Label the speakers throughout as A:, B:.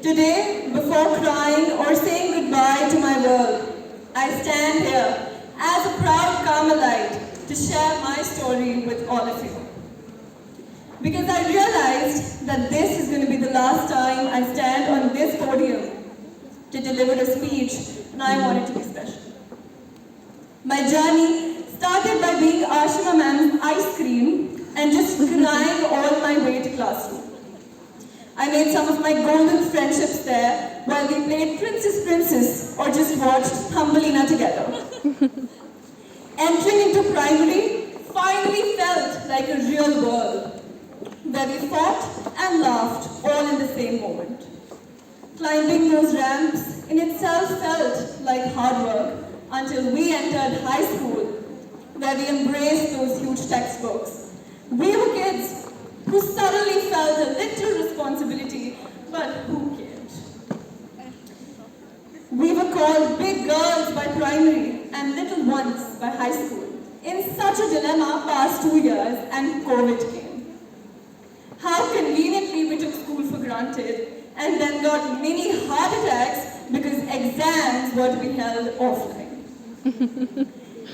A: Today, before crying or saying goodbye to my world, I stand here as a proud Carmelite to share my story with all of you. Because I realized that this is going to be the last time I stand on this podium to deliver a speech, and I want it to be special. My journey started by being Ashima ma'am's ice cream and just crying all my way to classroom. I made some of my golden friendships there while we played Princess or just watched Thumbelina together. Entering into primary finally felt like a real world, where we fought and laughed all in the same moment. Climbing those ramps in itself felt like hard work until we entered high school, where we embraced those huge textbooks. We were kids who suddenly felt a little responsibility, but who cared? We were called big girls by primary and little ones by high school. In such a dilemma past 2 years and COVID came. How conveniently we took school for granted and then got mini heart attacks because exams were to be held offline.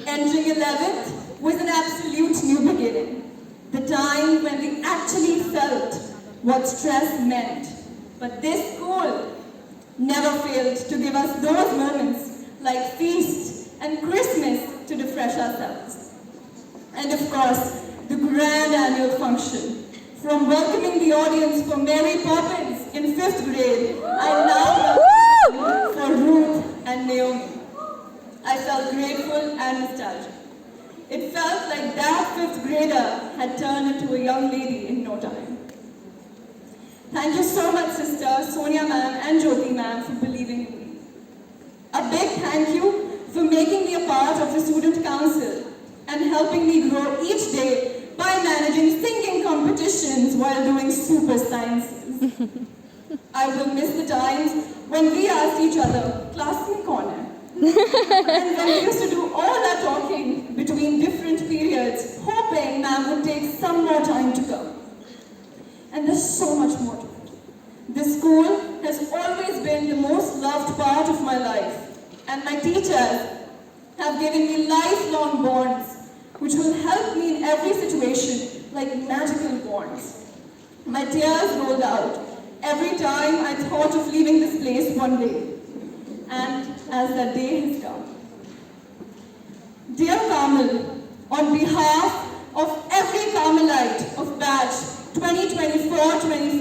A: Entering 11th was an absolute new beginning. The time when we actually felt what stress meant. But this school never failed to give us those moments like feast and Christmas to refresh ourselves. And of course, the grand annual function. From welcoming the audience for Mary Poppins in 5th grade, I now welcome for Ruth and Naomi. I felt grateful and nostalgic. It felt like that 5th grader had turned into a young lady in no time. Thank you so much, sister Sonia ma'am and Jyoti ma'am, for believing in me. A big thank you for making me a part of the student council and helping me grow each day by managing singing competitions while doing super sciences. I will miss the times when we asked each other, class mein kaun hai? And when we used to do all our talking between different periods, hoping ma'am would take some more time to come. And there's so much more to it. This school has always been the most loved part of my life, and my teachers have given me lifelong bonds, which will help me in every situation like magical bonds. My tears rolled out every time I thought of leaving this place one day. And as that day has come. Dear Carmel, on behalf of every Carmelite of batch 2024-25,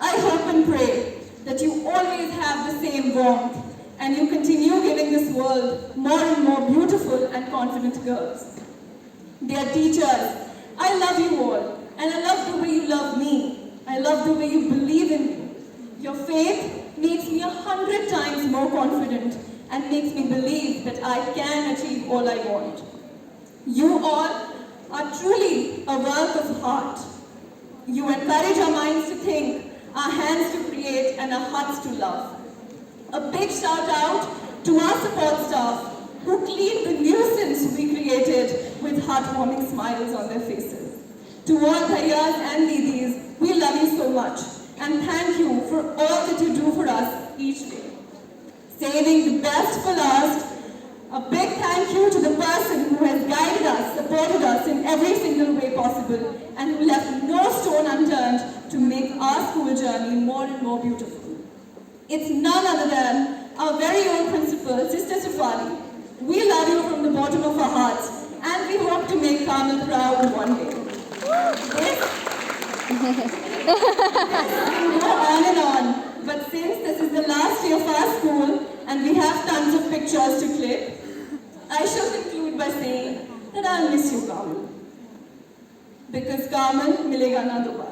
A: I hope and pray that you always have the same warmth and you continue giving this world more and more beautiful and confident girls. Dear teachers, I love you all, and I love the way you love me. I love the way you believe in me. Your faith makes me 100 times more confident and makes me believe that I can achieve all I want. You all are truly a work of heart. You encourage our minds to think, our hands to create, and our hearts to love. A big shout out to our support staff who cleaned the nuisance we created with heartwarming smiles on their faces. To all Bhaiyas and Didis, we love you so much. And thank you for all that you do for us each day. Saving the best for last, a big thank you to the person who has guided us, supported us in every single way possible, and who left no stone unturned to make our school journey more and more beautiful. It's none other than our very own principal, Sister Safari. We love you from the bottom of our hearts, and we hope to make Carmel proud one day. We go on and on, but since this is the last day of our school and we have tons of pictures to click, I shall conclude by saying that I'll miss you, Carmel. Because Carmel milega na dobara.